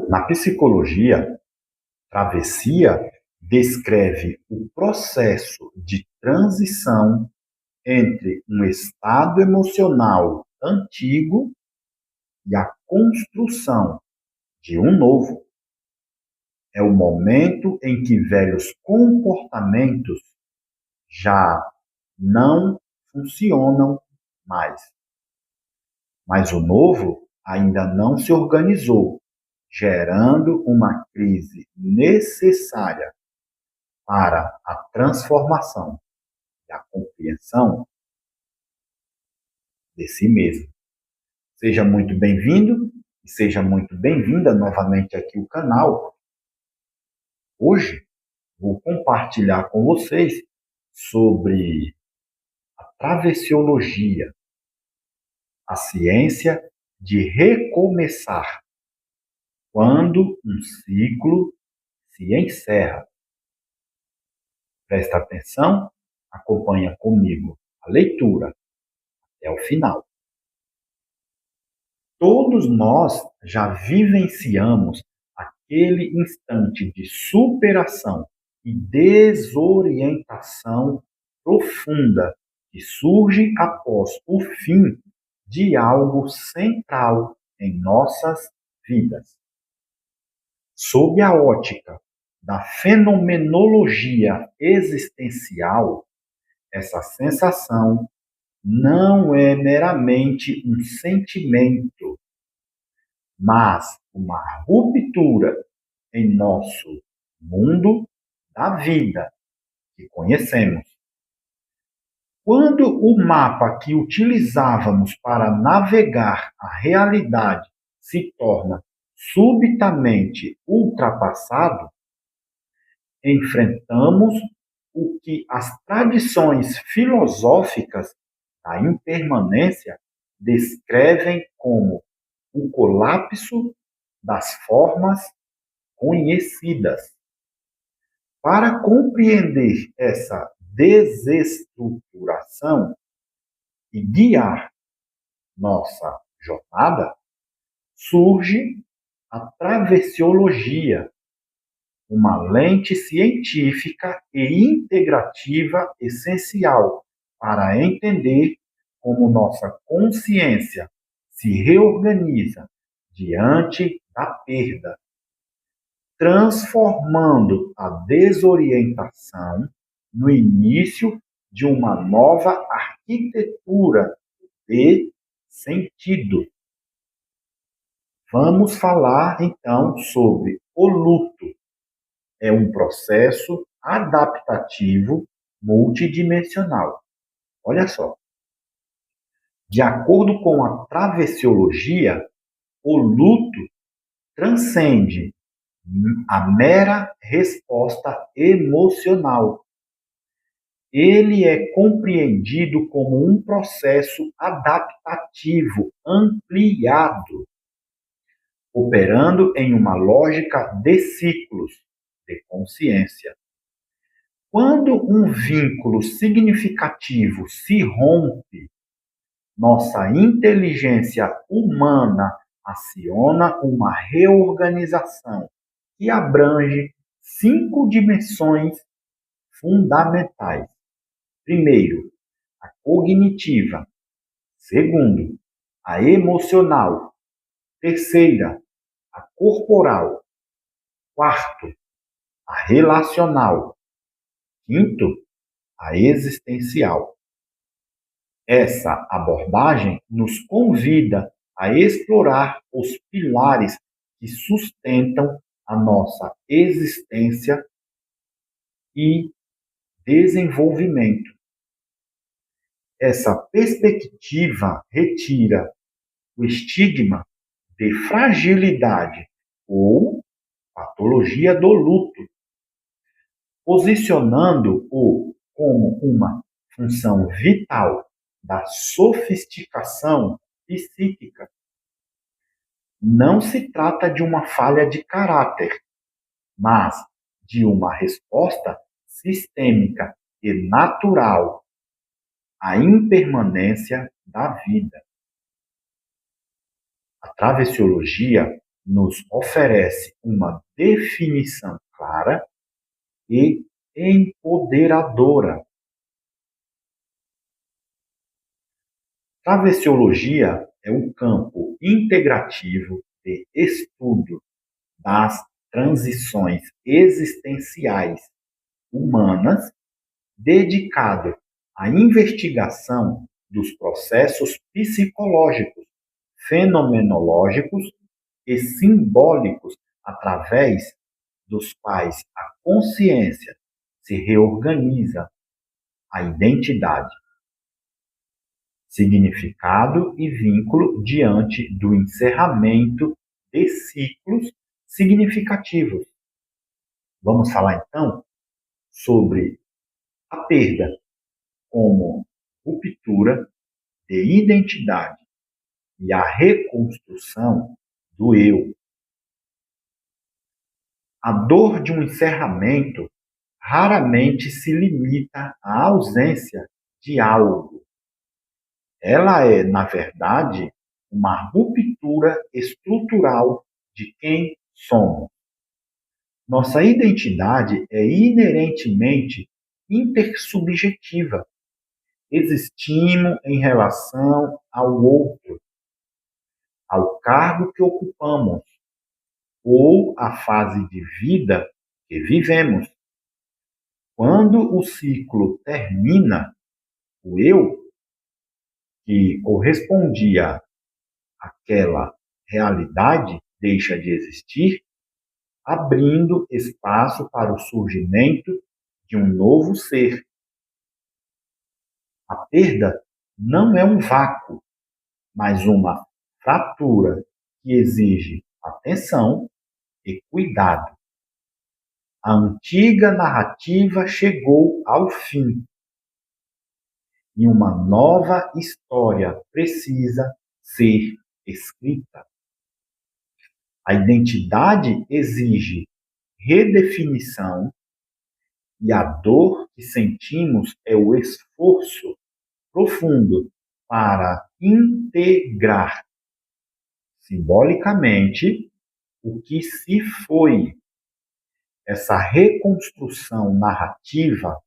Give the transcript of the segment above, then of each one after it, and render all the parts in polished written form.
Na psicologia, travessia descreve o processo de transição entre um estado emocional antigo e a construção de um novo. É o momento em que velhos comportamentos já não funcionam mais. Mas o novo ainda não se organizou, gerando uma crise necessária para a transformação e a compreensão de si mesmo. Seja muito bem-vindo e seja muito bem-vinda novamente aqui ao canal. Hoje vou compartilhar com vocês sobre a travessiologia, a ciência de recomeçar quando um ciclo se encerra. Presta atenção, acompanha comigo a leitura até o final. Todos nós já vivenciamos aquele instante de superação e desorientação profunda que surge após o fim de algo central em nossas vidas. Sob a ótica da fenomenologia existencial, essa sensação não é meramente um sentimento, mas uma ruptura em nosso mundo da vida que conhecemos. Quando o mapa que utilizávamos para navegar a realidade se torna subitamente ultrapassado, enfrentamos o que as tradições filosóficas da impermanência descrevem como o colapso das formas conhecidas. Para compreender essa desestruturação e guiar nossa jornada, surge a travessiologia, uma lente científica e integrativa essencial para entender como nossa consciência se reorganiza diante da perda, transformando a desorientação no início de uma nova arquitetura de sentido. Vamos falar então sobre o luto. É um processo adaptativo multidimensional. Olha só. De acordo com a travessiologia, o luto transcende a mera resposta emocional. Ele é compreendido como um processo adaptativo ampliado, operando em uma lógica de ciclos de consciência. Quando um vínculo significativo se rompe, nossa inteligência humana aciona uma reorganização que abrange 5 dimensões fundamentais. Primeiro, a cognitiva. Segundo, a emocional. Terceira, a corporal. Quarto, a relacional. Quinto, a existencial. Essa abordagem nos convida a explorar os pilares que sustentam a nossa existência e desenvolvimento. Essa perspectiva retira o estigma de fragilidade ou patologia do luto, posicionando-o como uma função vital da sofisticação psíquica. Não se trata de uma falha de caráter, mas de uma resposta sistêmica e natural à impermanência da vida. A travessiologia nos oferece uma definição clara e empoderadora. Travessiologia é um campo integrativo de estudo das transições existenciais humanas, dedicado à investigação dos processos psicológicos, fenomenológicos e simbólicos através dos quais a consciência se reorganiza, a identidade, significado e vínculo diante do encerramento de ciclos significativos. Vamos falar então sobre a perda como ruptura de identidade e a reconstrução do eu. A dor de um encerramento raramente se limita à ausência de algo. Ela é, na verdade, uma ruptura estrutural de quem somos. Nossa identidade é inerentemente intersubjetiva. Existimos em relação ao outro, ao cargo que ocupamos, ou à fase de vida que vivemos. Quando o ciclo termina, o eu, que correspondia àquela realidade, deixa de existir, abrindo espaço para o surgimento de um novo ser. A perda não é um vácuo, mas uma fratura que exige atenção e cuidado. A antiga narrativa chegou ao fim e uma nova história precisa ser escrita. A identidade exige redefinição e a dor que sentimos é o esforço profundo para integrar simbolicamente o que se foi. Essa reconstrução narrativa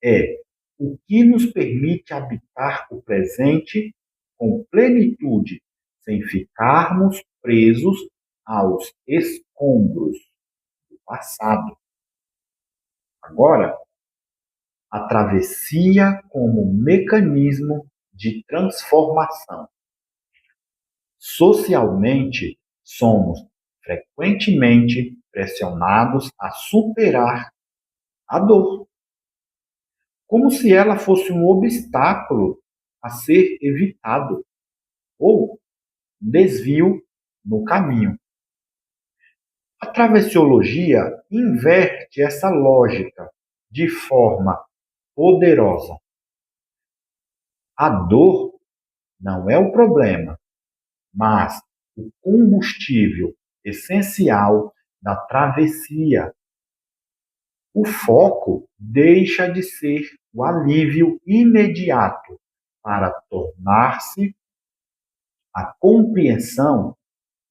é o que nos permite habitar o presente com plenitude, sem ficarmos presos aos escombros do passado. Agora, a travessia como mecanismo de transformação. Socialmente, somos frequentemente pressionados a superar a dor, como se ela fosse um obstáculo a ser evitado ou um desvio no caminho. A travessiologia inverte essa lógica de forma poderosa. A dor não é o problema, mas o combustível essencial da travessia. O foco deixa de ser o alívio imediato para tornar-se a compreensão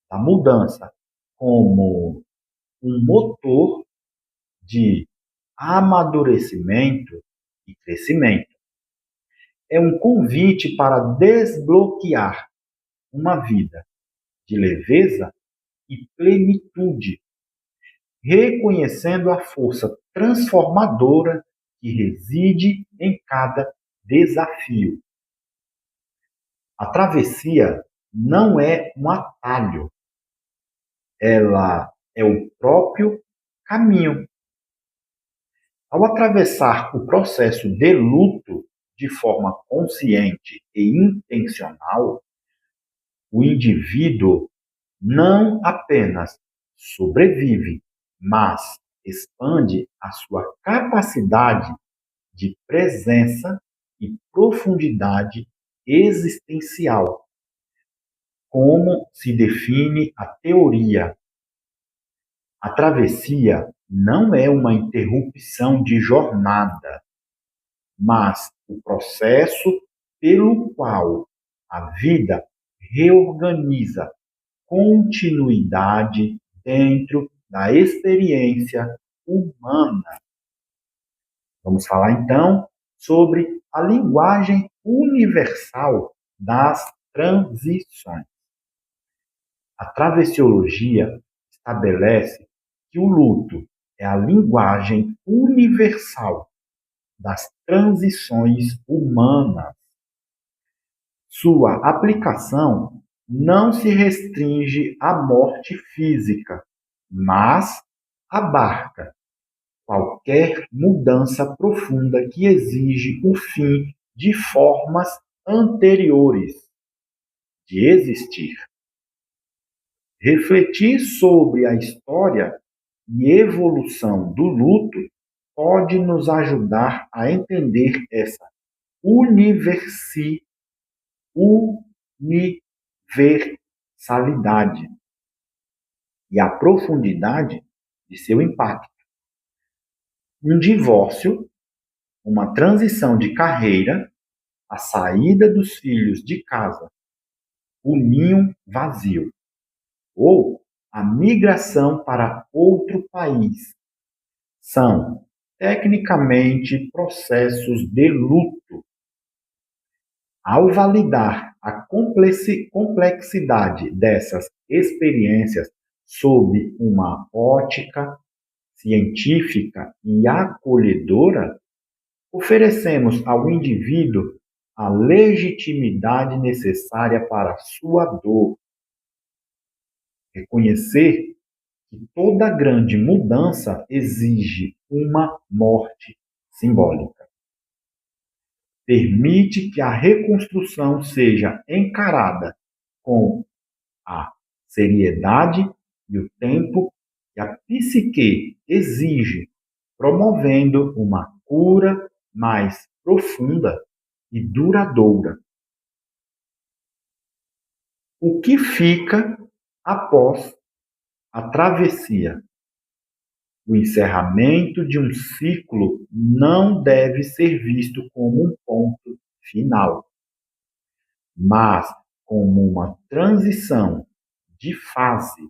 da mudança como um motor de amadurecimento e crescimento. É um convite para desbloquear uma vida de leveza e plenitude, reconhecendo a força transformadora que reside em cada desafio. A travessia não é um atalho, ela é o próprio caminho. Ao atravessar o processo de luto de forma consciente e intencional, o indivíduo não apenas sobrevive, mas expande a sua capacidade de presença e profundidade existencial. Como se define a teoria? A travessia não é uma interrupção de jornada, mas o processo pelo qual a vida reorganiza continuidade dentro da experiência humana. Vamos falar então sobre a linguagem universal das transições. A travessiologia estabelece que o luto é a linguagem universal das transições humanas. Sua aplicação não se restringe à morte física, mas abarca qualquer mudança profunda que exige o fim de formas anteriores de existir. Refletir sobre a história e evolução do luto pode nos ajudar a entender essa universalidade e a profundidade de seu impacto. Um divórcio, uma transição de carreira, a saída dos filhos de casa, o ninho vazio, ou a migração para outro país, são tecnicamente processos de luto. Ao validar a complexidade dessas experiências sob uma ótica científica e acolhedora, oferecemos ao indivíduo a legitimidade necessária para sua dor. Reconhecer que toda grande mudança exige uma morte simbólica. Permite que a reconstrução seja encarada com a seriedade e o tempo que a psique exige, promovendo uma cura mais profunda e duradoura. O que fica após a travessia? O encerramento de um ciclo não deve ser visto como um ponto final, mas como uma transição de fase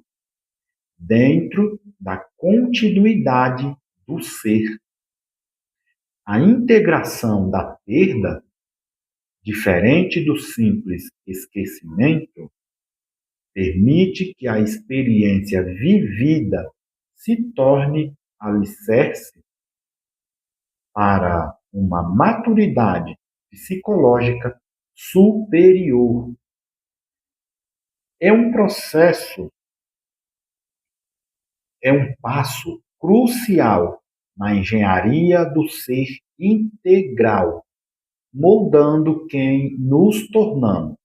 dentro da continuidade do ser. A integração da perda, diferente do simples esquecimento, permite que a experiência vivida se torne alicerce para uma maturidade psicológica superior. É um processo, é um passo crucial na engenharia do ser integral, moldando quem nos tornamos.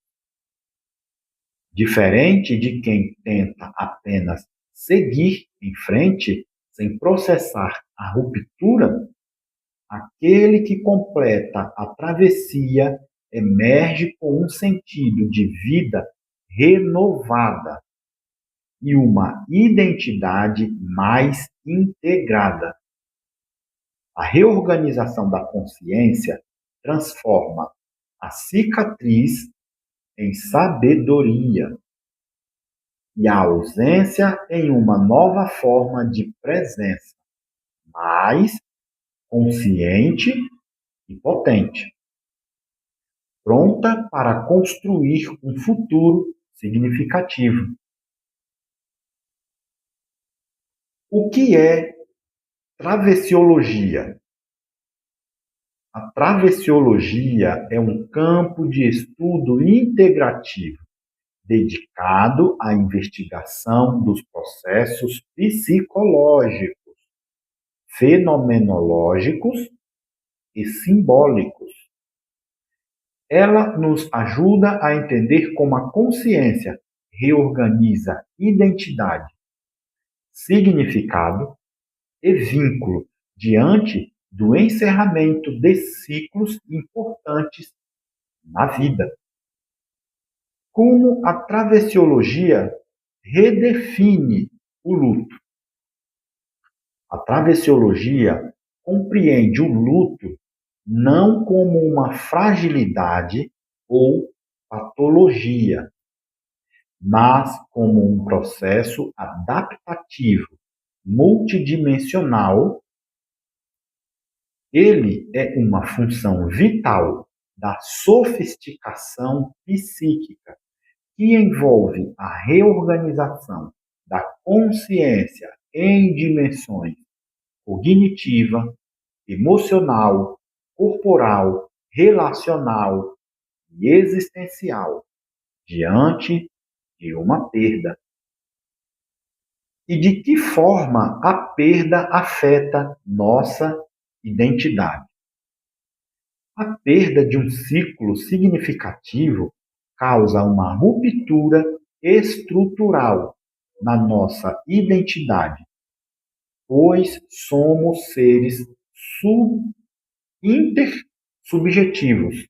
Diferente de quem tenta apenas seguir em frente, sem processar a ruptura, aquele que completa a travessia emerge com um sentido de vida renovada e uma identidade mais integrada. A reorganização da consciência transforma a cicatriz em sabedoria e a ausência em uma nova forma de presença, mais consciente e potente, pronta para construir um futuro significativo. O que é travessiologia? A travessiologia é um campo de estudo integrativo dedicado à investigação dos processos psicológicos, fenomenológicos e simbólicos. Ela nos ajuda a entender como a consciência reorganiza identidade, significado e vínculo diante do encerramento de ciclos importantes na vida. Como a travessiologia redefine o luto? A travessiologia compreende o luto não como uma fragilidade ou patologia, mas como um processo adaptativo multidimensional. Ele é uma função vital da sofisticação psíquica, que envolve a reorganização da consciência em dimensões cognitiva, emocional, corporal, relacional e existencial diante de uma perda. E de que forma a perda afeta nossa identidade? A perda de um ciclo significativo causa uma ruptura estrutural na nossa identidade, pois somos seres intersubjetivos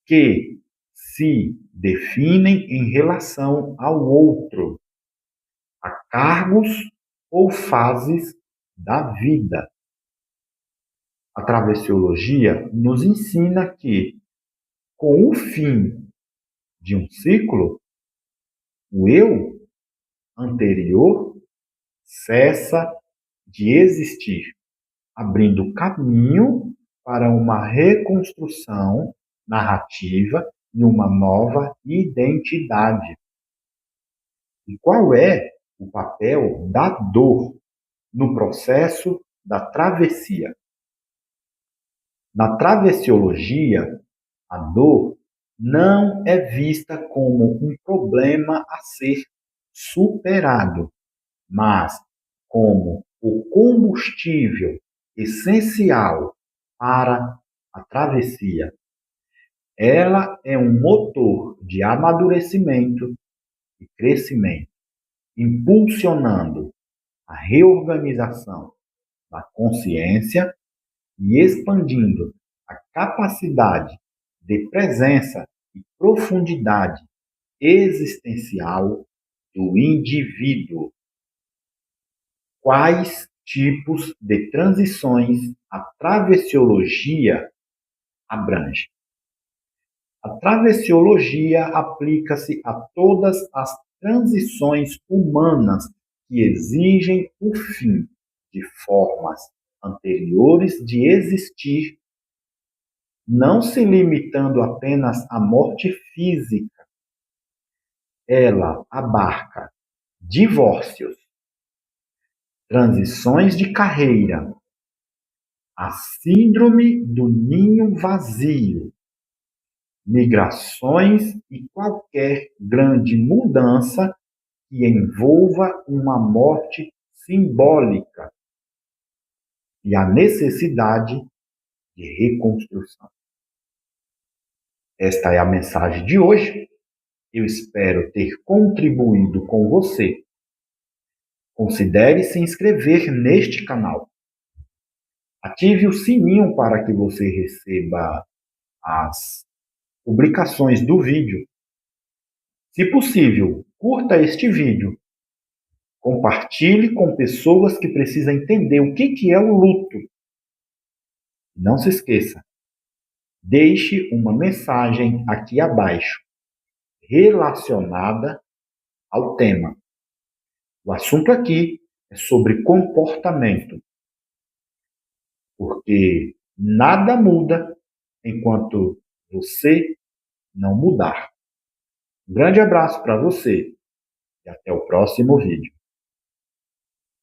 que se definem em relação ao outro, a cargos ou fases da vida. A travessiologia nos ensina que, com o fim de um ciclo, o eu anterior cessa de existir, abrindo caminho para uma reconstrução narrativa e uma nova identidade. E qual é o papel da dor no processo da travessia? Na travessiologia, a dor não é vista como um problema a ser superado, mas como o combustível essencial para a travessia. Ela é um motor de amadurecimento e crescimento, impulsionando a reorganização da consciência e expandindo a capacidade de presença e profundidade existencial do indivíduo. Quais tipos de transições a travessiologia abrange? A travessiologia aplica-se a todas as transições humanas que exigem o fim de formas anteriores de existir, não se limitando apenas à morte física. Ela abarca divórcios, transições de carreira, a síndrome do ninho vazio, migrações e qualquer grande mudança que envolva uma morte simbólica e a necessidade de reconstrução. Esta é a mensagem de hoje. Eu espero ter contribuído com você. Considere se inscrever neste canal. Ative o sininho para que você receba as publicações do vídeo. Se possível, curta este vídeo. Compartilhe com pessoas que precisam entender o que é o luto. Não se esqueça, deixe uma mensagem aqui abaixo relacionada ao tema. O assunto aqui é sobre comportamento, porque nada muda enquanto você não mudar. Um grande abraço para você e até o próximo vídeo.